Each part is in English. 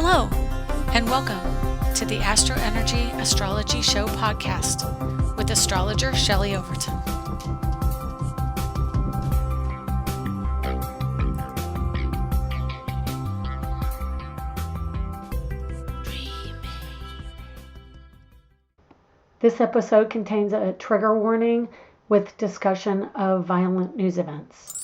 Hello, and welcome to the AstroEnergy Astrology Show podcast with Astrologer Shelley Overton. This episode contains a trigger warning with discussion of violent news events.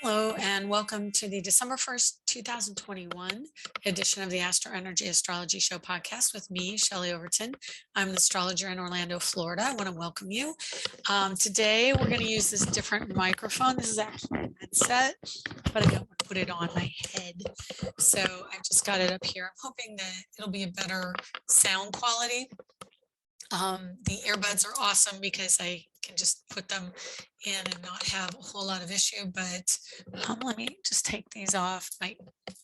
Hello, and welcome to the December 1st, 2021 edition of the AstroEnergy Astrology Show podcast with me, Shelley Overton. I'm an astrologer in Orlando, Florida. I want to welcome you. Today, we're going to use this different microphone. This is actually a headset, but I don't want to put it on my head. So I've just got it up here. I'm hoping that it'll be a better sound quality. The earbuds are awesome because I can just put them in and not have a whole lot of issue, but let me just take these off. Might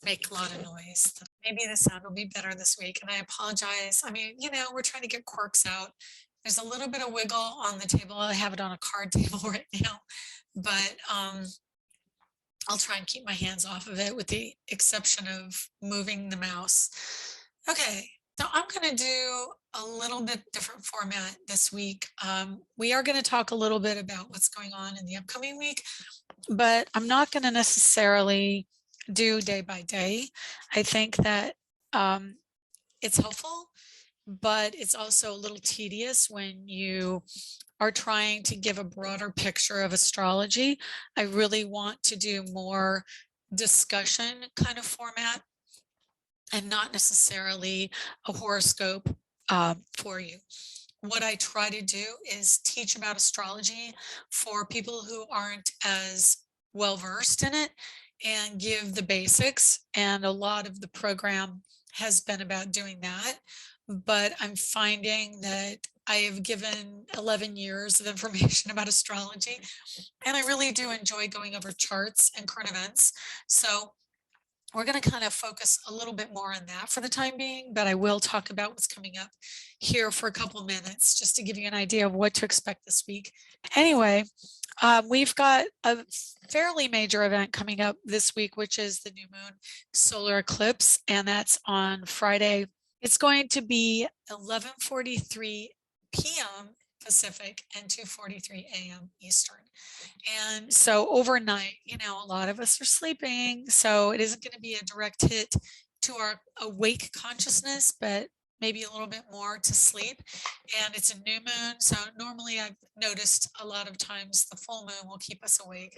make a lot of noise. Maybe the sound will be better this week, and I apologize. I mean, we're trying to get quirks out. There's a little bit of wiggle on the table. I have it on a card table right now, but I'll try and keep my hands off of it with the exception of moving the mouse. Okay. So I'm going to do a little bit different format this week. We are going to talk a little bit about what's going on in the upcoming week, but I'm not going to necessarily do day by day. I think that it's helpful, but it's also a little tedious when you are trying to give a broader picture of astrology. I really want to do more discussion kind of format, and not necessarily a horoscope for you. What I try to do is teach about astrology for people who aren't as well versed in it and give the basics. And a lot of the program has been about doing that. But I'm finding that I have given 11 years of information about astrology, and I really do enjoy going over charts and current events. So we're going to kind of focus a little bit more on that for the time being, but I will talk about what's coming up here for a couple of minutes just to give you an idea of what to expect this week. Anyway, we've got a fairly major event coming up this week, which is the new moon solar eclipse, and that's on Friday. It's going to be 11:43 p.m. Pacific and 2:43 a.m. Eastern. And so overnight, a lot of us are sleeping, so it isn't going to be a direct hit to our awake consciousness, but maybe a little bit more to sleep. And it's a new moon, so normally I've noticed a lot of times the full moon will keep us awake,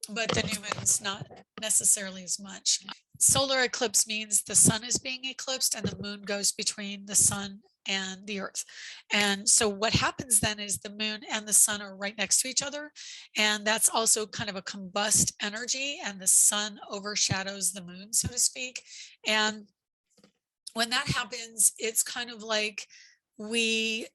but the new moon's not necessarily as much. Solar eclipse means the sun is being eclipsed and the moon goes between the sun and the earth. And so what happens then is the moon and the sun are right next to each other. And that's also kind of a combust energy, and the sun overshadows the moon, so to speak. And when that happens, it's kind of like we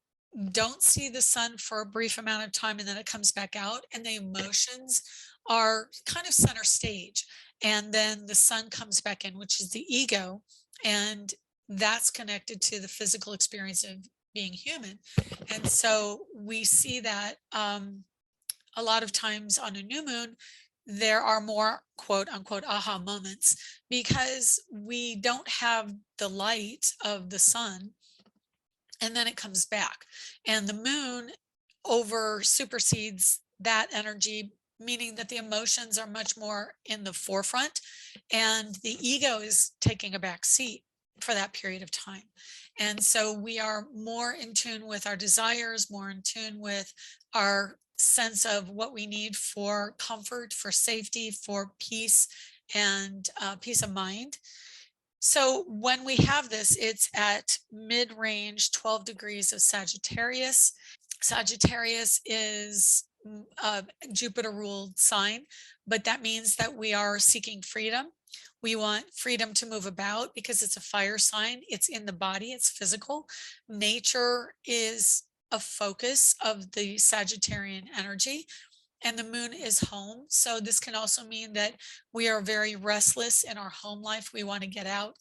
don't see the sun for a brief amount of time and then it comes back out, and the emotions are kind of center stage. And then the sun comes back in, which is the ego. And that's connected to the physical experience of being human. And so we see that a lot of times on a new moon, there are more quote unquote aha moments because we don't have the light of the sun, and then it comes back. And the moon over supersedes that energy, meaning that the emotions are much more in the forefront and the ego is taking a back seat for that period of time. And so we are more in tune with our desires, more in tune with our sense of what we need for comfort, for safety, for peace, and peace of mind. So when we have this, it's at mid-range 12 degrees of Sagittarius. Sagittarius is a Jupiter-ruled sign, but that means that we are seeking freedom. We want freedom to move about because it's a fire sign. It's in the body, it's physical. Nature is a focus of the Sagittarian energy, and the moon is home. So this can also mean that we are very restless in our home life. We want to get out,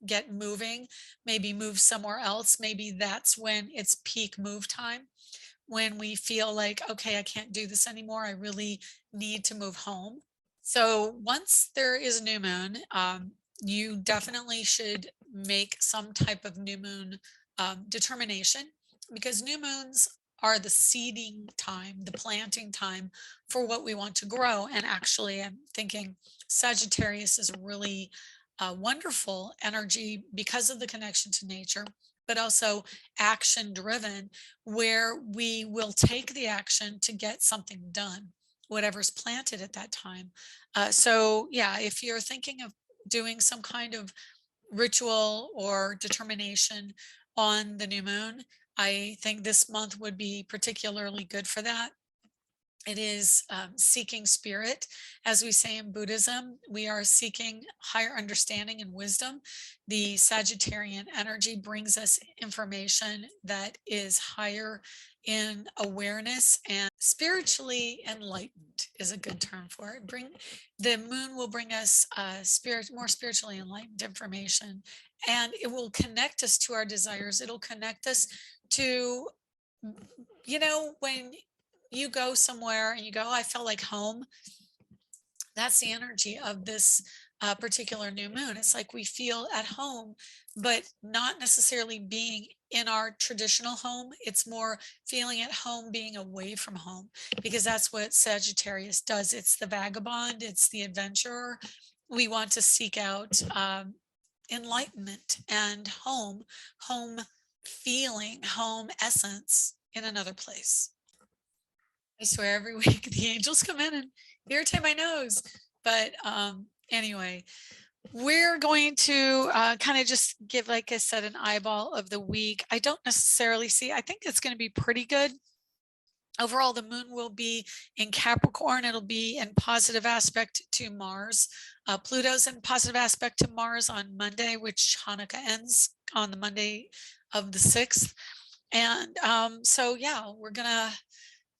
get moving, maybe move somewhere else. Maybe that's when it's peak move time, when we feel like, okay, I can't do this anymore. I really need to move home. So once there is a new moon, you definitely should make some type of new moon determination, because new moons are the seeding time, the planting time for what we want to grow. And actually, I'm thinking Sagittarius is a really wonderful energy because of the connection to nature, but also action driven, where we will take the action to get something done, whatever's planted at that time. So, yeah, if you're thinking of doing some kind of ritual or determination on the new moon, I think this month would be particularly good for that. It is seeking spirit. As we say in Buddhism, we are seeking higher understanding and wisdom. The Sagittarian energy brings us information that is higher in awareness, and spiritually enlightened is a good term for it. The moon will bring us more spiritually enlightened information, and it will connect us to our desires. It'll connect us to, when you go somewhere and you go, "Oh, I felt like home." That's the energy of this particular new moon. It's like we feel at home, but not necessarily being in our traditional home. It's more feeling at home being away from home, because that's what Sagittarius does. It's the vagabond, it's the adventurer. We want to seek out enlightenment and home feeling, home essence in another place. I swear every week the angels come in and irritate my nose. But anyway, we're going to kind of just give, like I said, an eyeball of the week. I don't necessarily see, I think it's going to be pretty good. Overall, the moon will be in Capricorn. It'll be in positive aspect to Mars. Pluto's in positive aspect to Mars on Monday, which Hanukkah ends on the Monday of the 6th. And so, yeah, we're going to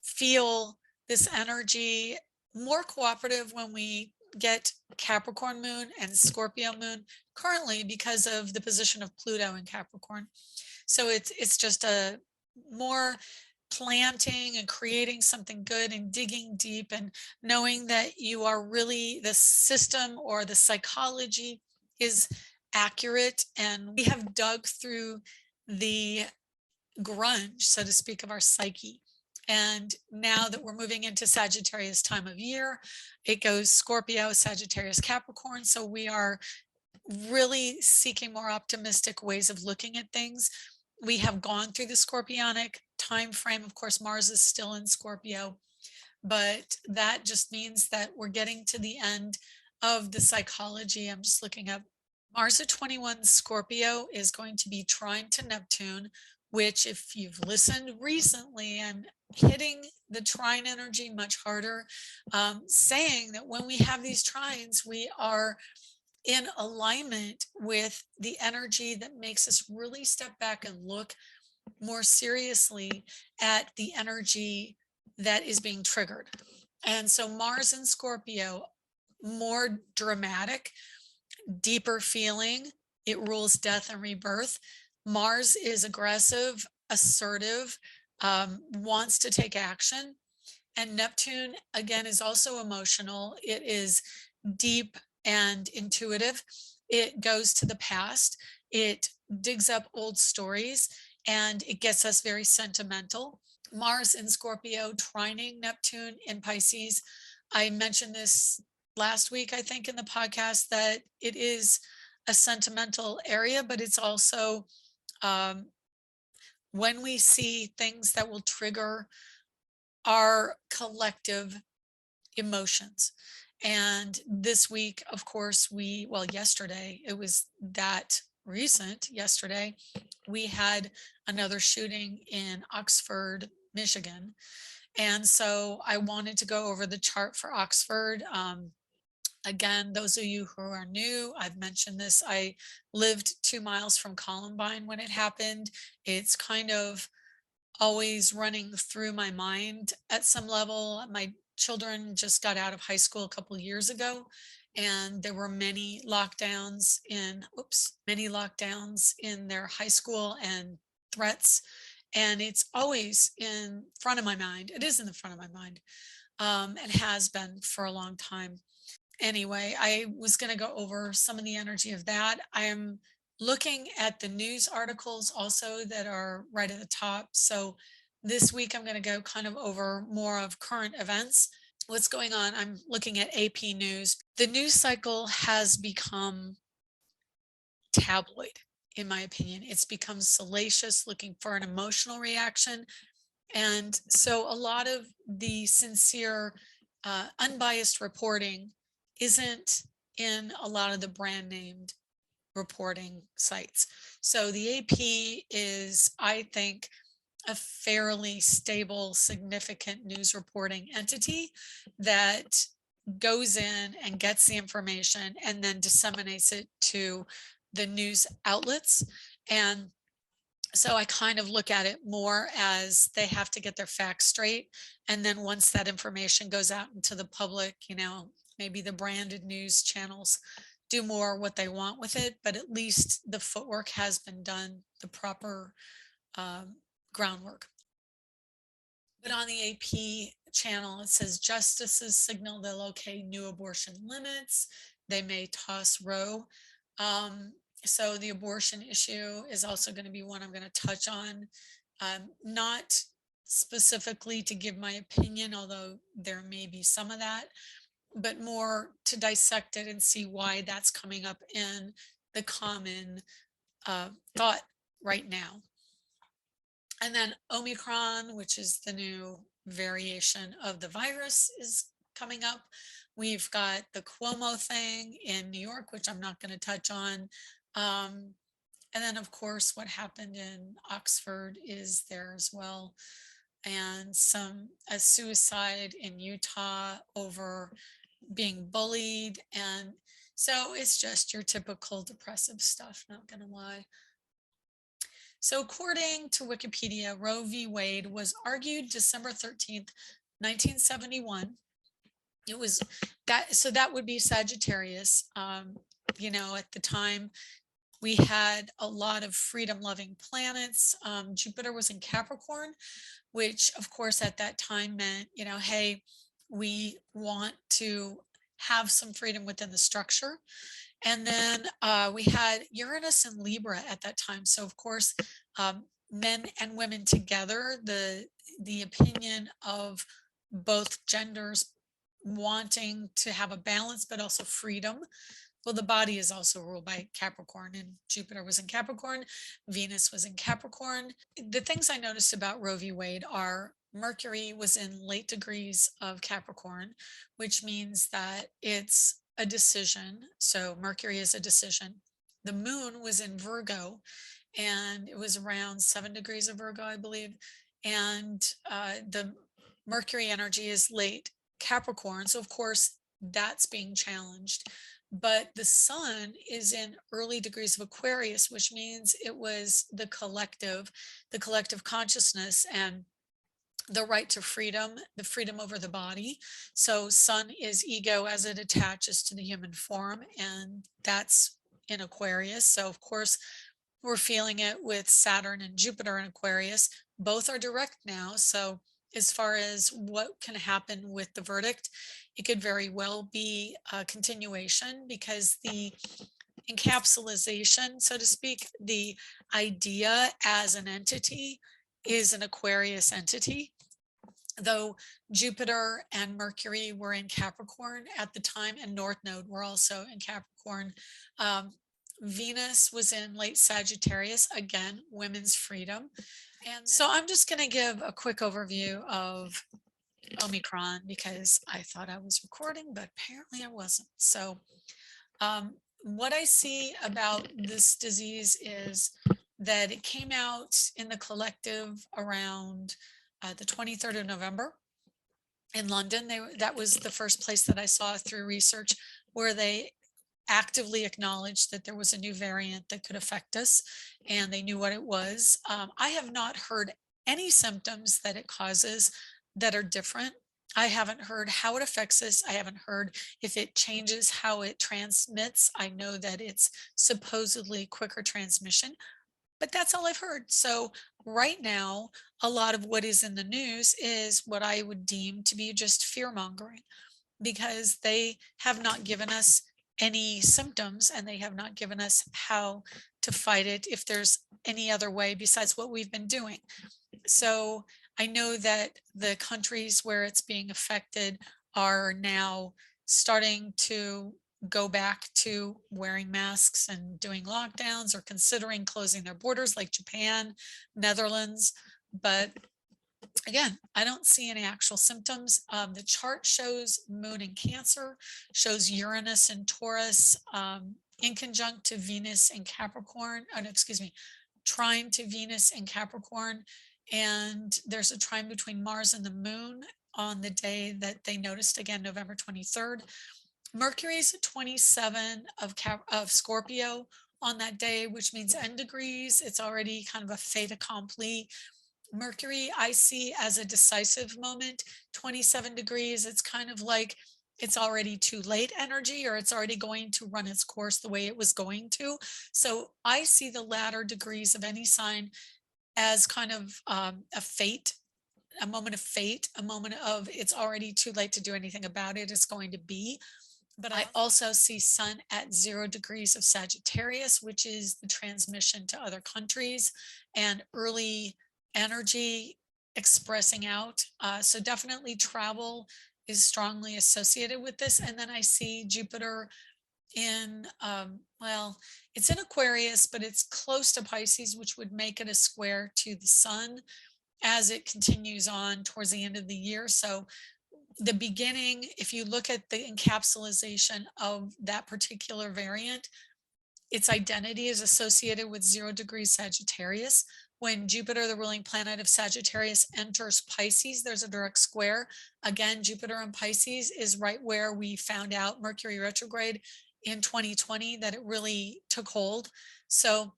feel this energy more cooperative when we get Capricorn moon and Scorpio moon currently, because of the position of Pluto in Capricorn. So it's just a more planting and creating something good and digging deep and knowing that you are really, the system or the psychology is accurate, and we have dug through the grunge, so to speak, of our psyche. And now that we're moving into Sagittarius time of year, it goes Scorpio, Sagittarius, Capricorn. So we are really seeking more optimistic ways of looking at things. We have gone through the Scorpionic time frame. Of course, Mars is still in Scorpio, but that just means that we're getting to the end of the psychology. I'm just looking up. Mars at 21 Scorpio is going to be trine to Neptune, which, if you've listened recently, I'm hitting the trine energy much harder, saying that when we have these trines, we are in alignment with the energy that makes us really step back and look more seriously at the energy that is being triggered. And so Mars in Scorpio, more dramatic, deeper feeling. It rules death and rebirth. Mars is aggressive, assertive, wants to take action. And Neptune, again, is also emotional. It is deep and intuitive. It goes to the past. It digs up old stories, and it gets us very sentimental. Mars in Scorpio trining Neptune in Pisces. I mentioned this last week, I think, in the podcast, that it is a sentimental area, but it's also when we see things that will trigger our collective emotions. And this week, of course, yesterday, it was that recent, yesterday, we had another shooting in Oxford, Michigan. And so I wanted to go over the chart for Oxford. Again, those of you who are new, I've mentioned this. I lived 2 miles from Columbine when it happened. It's kind of always running through my mind at some level. My children just got out of high school a couple of years ago, and there were many lockdowns in their high school and threats. And it's always in front of my mind. It is in the front of my mind, and has been for a long time. Anyway, I was going to go over some of the energy of that. I am looking at the news articles also that are right at the top. So this week I'm going to go kind of over more of current events. What's going on? I'm looking at AP News. The news cycle has become tabloid, in my opinion. It's become salacious, looking for an emotional reaction. And so a lot of the sincere, unbiased reporting isn't in a lot of the brand named reporting sites. So the AP is, I think, a fairly stable, significant news reporting entity that goes in and gets the information and then disseminates it to the news outlets. And so I kind of look at it more as they have to get their facts straight. And then once that information goes out into the public, maybe the branded news channels do more what they want with it, but at least the footwork has been done, the proper groundwork. But on the AP channel, it says justices signal they'll okay new abortion limits. They may toss Roe. So the abortion issue is also going to be one I'm going to touch on, not specifically to give my opinion, although there may be some of that, but more to dissect it and see why that's coming up in the common thought right now. And then Omicron, which is the new variation of the virus, is coming up. We've got the Cuomo thing in New York, which I'm not going to touch on. And then, of course, what happened in Oxford is there as well. And a suicide in Utah over being bullied. And so it's just your typical depressive stuff, not going to lie. So according to Wikipedia, Roe v. Wade was argued December 13th, 1971. It was that, so that would be Sagittarius. At the time, we had a lot of freedom-loving planets. Jupiter was in Capricorn, which of course at that time meant, hey, we want to have some freedom within the structure. And then we had Uranus and Libra at that time. So of course, men and women together, the opinion of both genders wanting to have a balance, but also freedom. Well, the body is also ruled by Capricorn, and Jupiter was in Capricorn, Venus was in Capricorn. The things I noticed about Roe v. Wade are Mercury was in late degrees of Capricorn, which means that it's a decision. So Mercury is a decision. The moon was in Virgo, and it was around 7 degrees of Virgo, I believe. And the Mercury energy is late Capricorn. So of course that's being challenged. But the sun is in early degrees of Aquarius, which means it was the collective consciousness and the right to freedom, the freedom over the body. So sun is ego as it attaches to the human form, and that's in Aquarius. So of course, we're feeling it with Saturn and Jupiter in Aquarius. Both are direct now. So as far as what can happen with the verdict, it could very well be a continuation, because the encapsulation, so to speak, the idea as an entity is an Aquarius entity. Though Jupiter and Mercury were in Capricorn at the time, and North Node were also in Capricorn. Venus was in late Sagittarius, again, women's freedom. And so I'm just going to give a quick overview of Omicron, because I thought I was recording, but apparently I wasn't. So what I see about this disease is that it came out in the collective around the 23rd of November in London. That was the first place that I saw through research where they actively acknowledged that there was a new variant that could affect us, and they knew what it was. I have not heard any symptoms that it causes that are different. I haven't heard how it affects us. I haven't heard if it changes how it transmits. I know that it's supposedly quicker transmission, but that's all I've heard. So right now, a lot of what is in the news is what I would deem to be just fear mongering, because they have not given us any symptoms, and they have not given us how to fight it if there's any other way besides what we've been doing. So I know that the countries where it's being affected are now starting to go back to wearing masks and doing lockdowns or considering closing their borders, like Japan, Netherlands. But again, I don't see any actual symptoms. The chart shows moon in Cancer, shows Uranus and Taurus, in conjunct to Venus and Capricorn. Oh, no, excuse me, trine to Venus and Capricorn. And there's a trine between Mars and the moon on the day that they noticed, again, November 23rd. Mercury is at 27 of Scorpio on that day, which means end degrees. It's already kind of a fait accompli. Mercury, I see as a decisive moment. 27 degrees, it's kind of like it's already too late energy, or it's already going to run its course the way it was going to. So I see the latter degrees of any sign as kind of a fate, a moment of fate, a moment of it's already too late to do anything about it. It's going to be. But I also see Sun at 0 degrees of Sagittarius, which is the transmission to other countries and early energy expressing out. So definitely travel is strongly associated with this. And then I see Jupiter in, well, it's in Aquarius, but it's close to Pisces, which would make it a square to the Sun as it continues on towards the end of the year. So the beginning, if you look at the encapsulation of that particular variant, its identity is associated with 0 degrees Sagittarius. When Jupiter, the ruling planet of Sagittarius, enters Pisces, there's a direct square. Again, Jupiter in Pisces is right where we found out Mercury retrograde in 2020 that it really took hold. So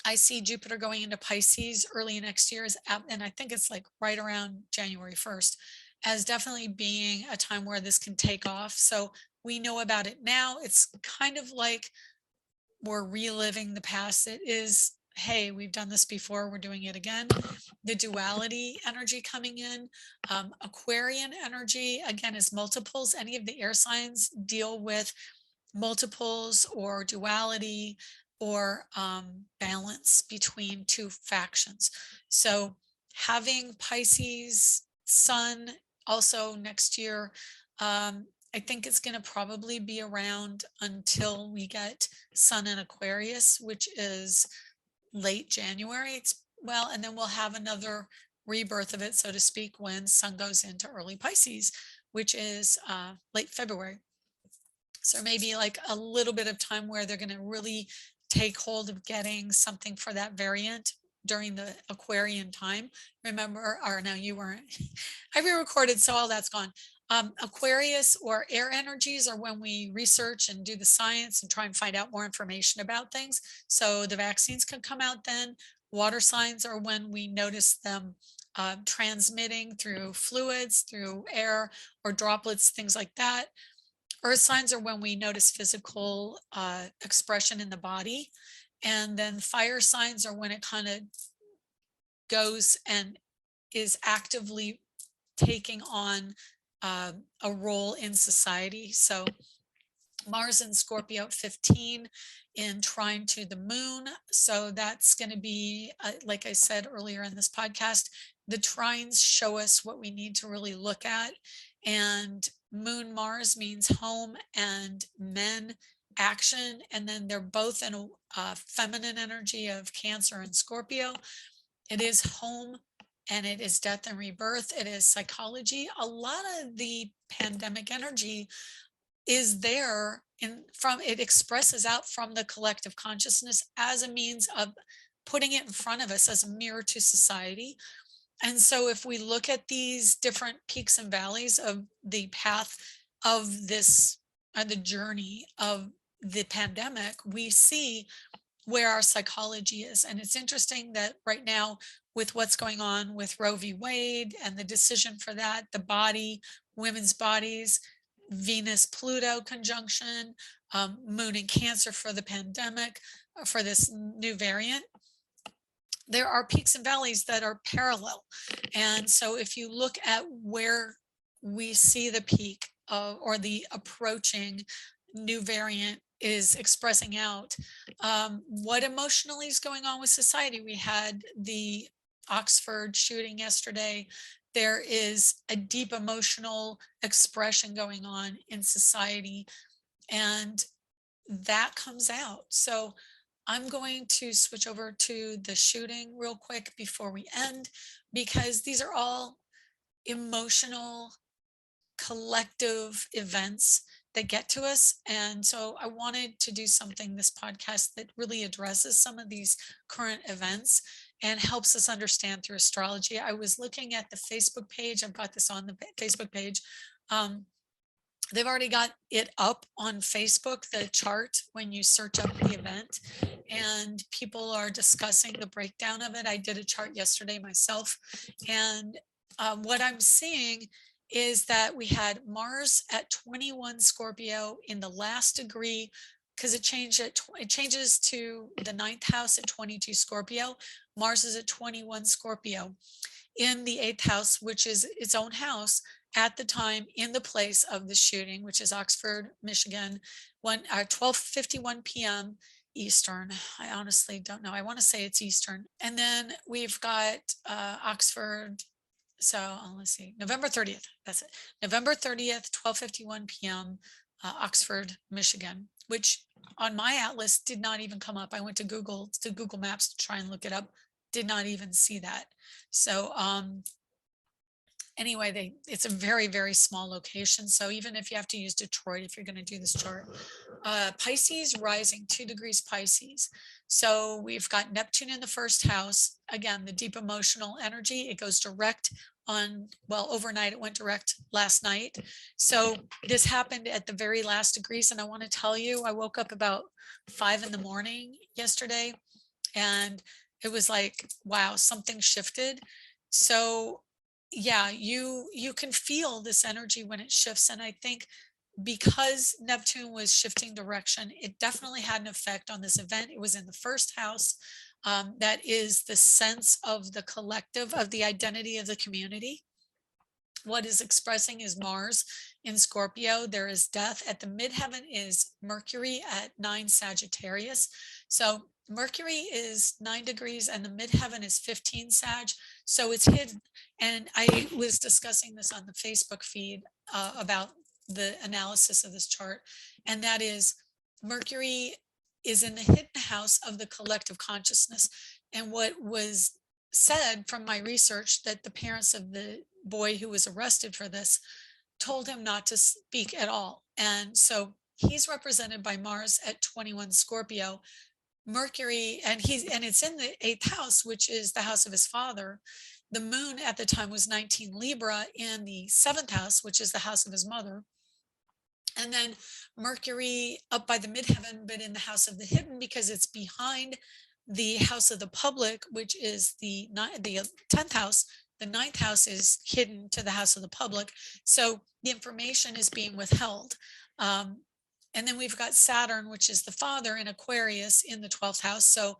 I see Jupiter going into Pisces early next year, and I think it's like right around January 1st, as definitely being a time where this can take off. So we know about it now. It's kind of like we're reliving the past. It is, hey, we've done this before, we're doing it again. The duality energy coming in. Aquarian energy, again, is multiples. Any of the air signs deal with multiples or duality or balance between two factions. So having Pisces Sun also next year, I think it's going to probably be around until we get Sun in Aquarius, which is late January. It's, well, and then we'll have another rebirth of it, so to speak, when Sun goes into early Pisces, which is late February. So maybe like a little bit of time where they're going to really take hold of getting something for that variant during the Aquarian time. Remember, or no, you weren't. I re-recorded, so all that's gone. Aquarius or air energies are when we research and do the science and try and find out more information about things. So the vaccines can come out then. Water signs are when we notice them transmitting through fluids, through air or droplets, things like that. Earth signs are when we notice physical expression in the body. And then fire signs are when it kind of goes and is actively taking on a role in society. So Mars in Scorpio at 15 in trine to the moon. So that's going to be, like I said earlier in this podcast, the trines show us what we need to really look at. And Moon Mars means home and men, action. And then they're both in a feminine energy of Cancer and Scorpio. It is home and it is death and rebirth. It is psychology. A lot of the pandemic energy is there it expresses out from the collective consciousness as a means of putting it in front of us as a mirror to society. And so if we look at these different peaks and valleys of the path of this, the journey of the pandemic, we see where our psychology is. And it's interesting that right now, with what's going on with Roe v. Wade and the decision for that, the body, women's bodies, Venus Pluto conjunction, moon in Cancer for the pandemic, for this new variant, there are peaks and valleys that are parallel. And so if you look at where we see the peak or the approaching new variant is expressing out. What emotionally is going on with society? We had the Oxford shooting yesterday. There is a deep emotional expression going on in society, and that comes out. So I'm going to switch over to the shooting real quick before we end, because these are all emotional collective events that get to us. And so I wanted to do something this podcast that really addresses some of these current events and helps us understand through astrology. I was looking at the Facebook page. I've got this on the Facebook page. Um, they've already got it up on Facebook, the chart, when you search up the event, and people are discussing the breakdown of it. I did a chart yesterday myself, and what I'm seeing is that we had Mars at 21 Scorpio in the last degree, because it changes to the ninth house at 22 Scorpio. Mars is at 21 Scorpio in the eighth house, which is its own house at the time in the place of the shooting, which is Oxford, Michigan, 12:51 p.m. Eastern. I honestly don't know. I want to say it's Eastern. And then we've got Oxford. So let's see, November 30th. That's it. November 30th, 12:51 p.m. Oxford, Michigan, which on my atlas did not even come up. I went to Google Maps to try and look it up. Did not even see that. So anyway, it's a very, very small location. So even if you have to use Detroit, if you're going to do this chart, Pisces rising 2 degrees Pisces. So we've got Neptune in the first house. Again, the deep emotional energy, it goes direct on, well, overnight, it went direct last night. So this happened at the very last degrees. And I want to tell you, I woke up about 5 in the morning yesterday, and it was like, wow, something shifted. So yeah, you can feel this energy when it shifts. And I think because Neptune was shifting direction, it definitely had an effect on this event. It was in the first house. That is the sense of the collective, of the identity of the community. What is expressing is Mars in Scorpio. There is death. At the midheaven is Mercury at 9 Sagittarius. So Mercury is 9 degrees and the midheaven is 15 Sag. So it's hidden. And I was discussing this on the Facebook feed about the analysis of this chart. And that is Mercury is in the hidden house of the collective consciousness. And what was said from my research, that the parents of the boy who was arrested for this told him not to speak at all. And so he's represented by Mars at 21 Scorpio. Mercury, and it's in the eighth house, which is the house of his father. The moon at the time was 19 Libra in the seventh house, which is the house of his mother. And then Mercury up by the midheaven, but in the house of the hidden, because it's behind the house of the public, which is the 10th house. The ninth house is hidden to the house of the public. So the information is being withheld. And then we've got Saturn, which is the father in Aquarius in the 12th house. So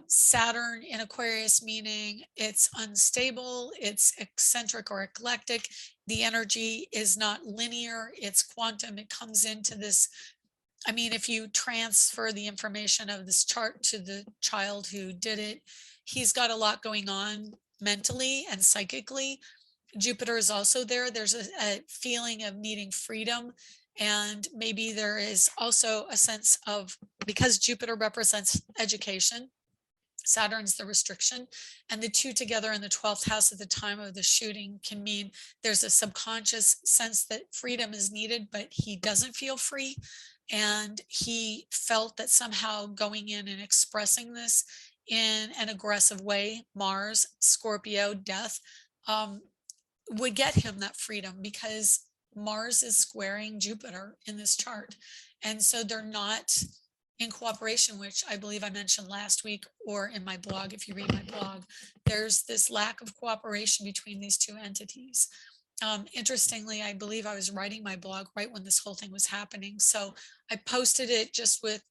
Saturn in Aquarius, meaning it's unstable, it's eccentric or eclectic. The energy is not linear, it's quantum. It comes into this. I mean, if you transfer the information of this chart to the child who did it, he's got a lot going on mentally and psychically. Jupiter is also there. There's a feeling of needing freedom. And maybe there is also a sense of, because Jupiter represents education, Saturn's the restriction, and the two together in the 12th house at the time of the shooting can mean there's a subconscious sense that freedom is needed, but he doesn't feel free. And he felt that somehow going in and expressing this in an aggressive way, Mars, Scorpio, death, would get him that freedom, because Mars is squaring Jupiter in this chart. And so they're not in cooperation, which I believe I mentioned last week, or in my blog. If you read my blog, there's this lack of cooperation between these two entities. Interestingly, I believe I was writing my blog right when this whole thing was happening. So I posted it just with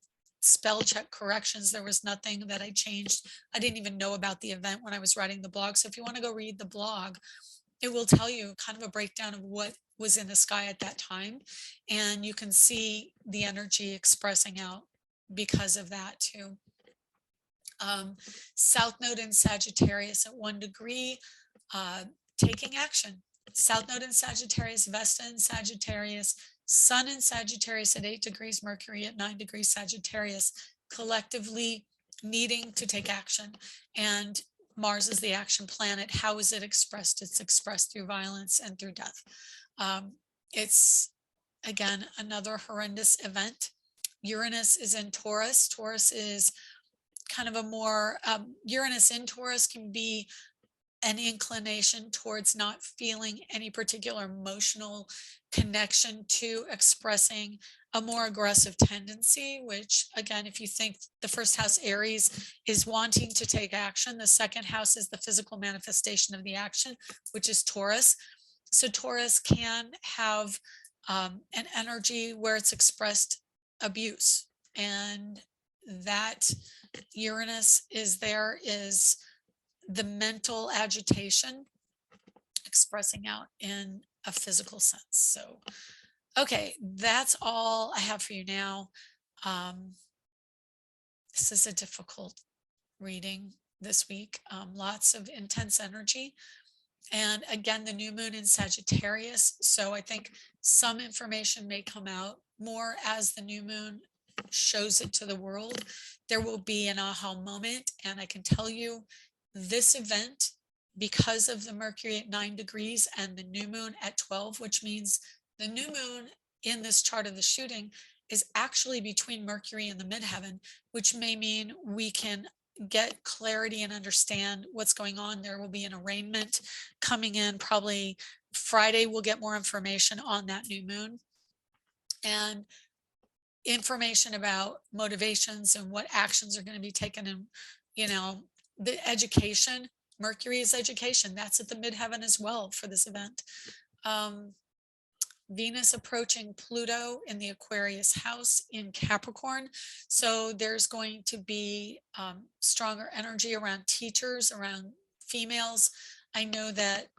spell check corrections. There was nothing that I changed. I didn't even know about the event when I was writing the blog. So if you want to go read the blog, it will tell you kind of a breakdown of what was in the sky at that time. And you can see the energy expressing out because of that too. South Node in Sagittarius at 1 degree, taking action. South Node in Sagittarius, Vesta in Sagittarius, Sun in Sagittarius at 8 degrees, Mercury at 9 degrees Sagittarius, collectively needing to take action. And Mars is the action planet. How is it expressed? It's expressed through violence and through death. It's, again, another horrendous event. Uranus is in Taurus. Taurus is kind of a more, Uranus in Taurus can be an inclination towards not feeling any particular emotional connection to expressing a more aggressive tendency, which again, if you think the first house Aries is wanting to take action, the second house is the physical manifestation of the action, which is Taurus. So Taurus can have an energy where it's expressed abuse, and that Uranus is the mental agitation expressing out in a physical sense. So, okay, that's all I have for you now. This is a difficult reading this week. Lots of intense energy. And again, the new moon in Sagittarius. So I think some information may come out more as the new moon shows it to the world. There will be an aha moment. And I can tell you this event, because of the Mercury at 9 degrees and the new moon at 12, which means the new moon in this chart of the shooting is actually between Mercury and the midheaven, which may mean we can get clarity and understand what's going on. There will be an arraignment coming in probably Friday. We'll get more information on that new moon and information about motivations and what actions are going to be taken. And, the education, Mercury is education. That's at the midheaven as well for this event. Venus approaching Pluto in the Aquarius house in Capricorn. So there's going to be stronger energy around teachers, around females. I know that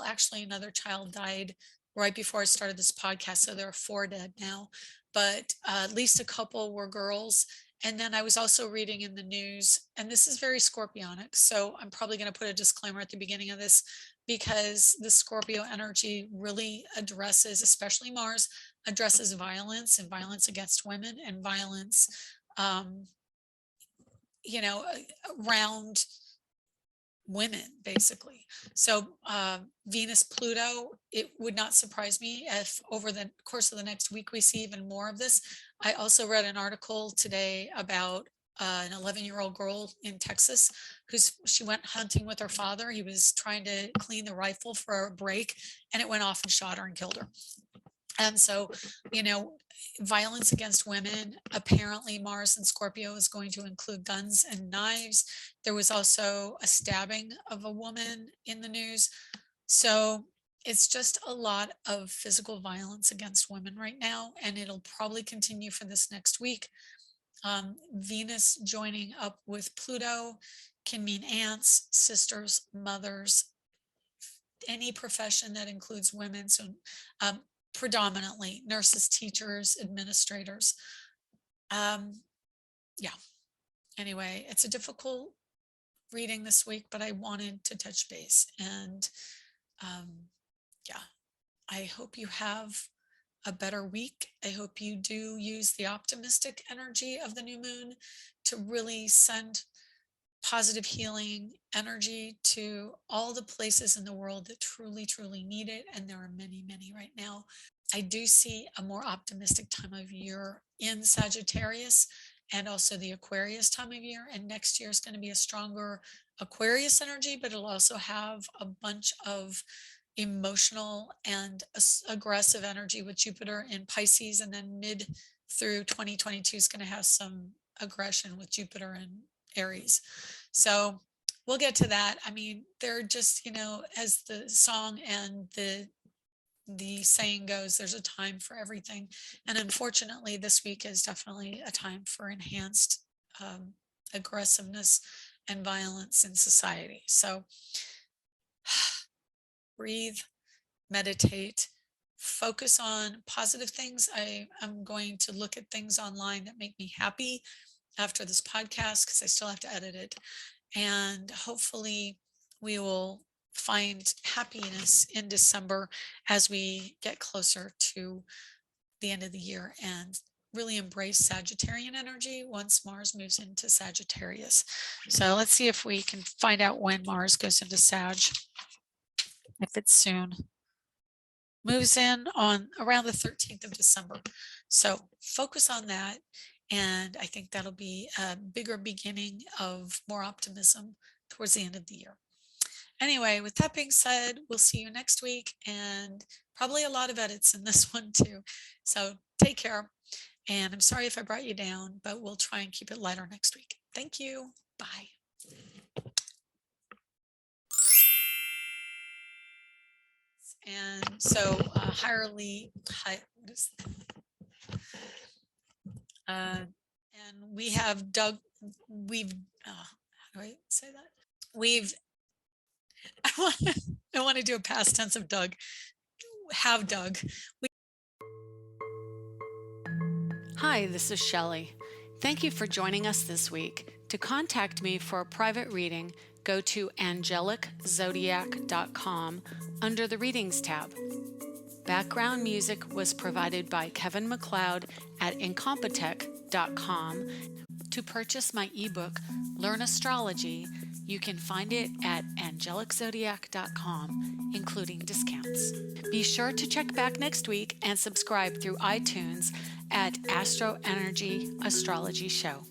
actually another child died right before I started this podcast. So there are 4 dead now, but at least a couple were girls. And then I was also reading in the news, and this is very Scorpionic. So I'm probably going to put a disclaimer at the beginning of this, because the Scorpio energy really addresses, especially Mars, addresses violence and violence against women and violence, around women, basically. So Venus, Pluto, it would not surprise me if over the course of the next week we see even more of this. I also read an article today about an 11-year-old girl in Texas she went hunting with her father. He was trying to clean the rifle for a break, and it went off and shot her and killed her. And so, violence against women, apparently Mars and Scorpio is going to include guns and knives. There was also a stabbing of a woman in the news. So it's just a lot of physical violence against women right now, and it'll probably continue for this next week. Venus joining up with Pluto can mean aunts, sisters, mothers, any profession that includes women. So predominantly nurses, teachers, administrators. Anyway, it's a difficult reading this week, but I wanted to touch base. And I hope you have a better week. I hope you do use the optimistic energy of the new moon to really send positive healing energy to all the places in the world that truly, truly need it. And there are many, many right now. I do see a more optimistic time of year in Sagittarius and also the Aquarius time of year. And next year is going to be a stronger Aquarius energy, but it'll also have a bunch of emotional and aggressive energy with Jupiter in Pisces. And then mid through 2022 is going to have some aggression with Jupiter in Aries. So we'll get to that. I mean, they're just, as the song and the saying goes, there's a time for everything. And unfortunately, this week is definitely a time for enhanced aggressiveness and violence in society. So breathe, meditate, focus on positive things. I'm going to look at things online that make me happy after this podcast because I still have to edit it. And hopefully we will find happiness in December as we get closer to the end of the year and really embrace Sagittarian energy once Mars moves into Sagittarius. So let's see if we can find out when Mars goes into Sag, if it's soon. Moves in on around the 13th of December. So focus on that. And I think that'll be a bigger beginning of more optimism towards the end of the year. Anyway, with that being said, we'll see you next week, and probably a lot of edits in this one too. So take care. And I'm sorry if I brought you down, but we'll try and keep it lighter next week. Thank you. Bye. And so what is and we have Doug, how do I say that? I want to do a past tense of Doug. Have Doug. Hi, this is Shelley. Thank you for joining us this week. To contact me for a private reading, go to angeliczodiac.com under the Readings tab. Background music was provided by Kevin MacLeod at incompetech.com. To purchase my ebook, Learn Astrology, you can find it at angeliczodiac.com, including discounts. Be sure to check back next week and subscribe through iTunes at AstroEnergy Astrology Show.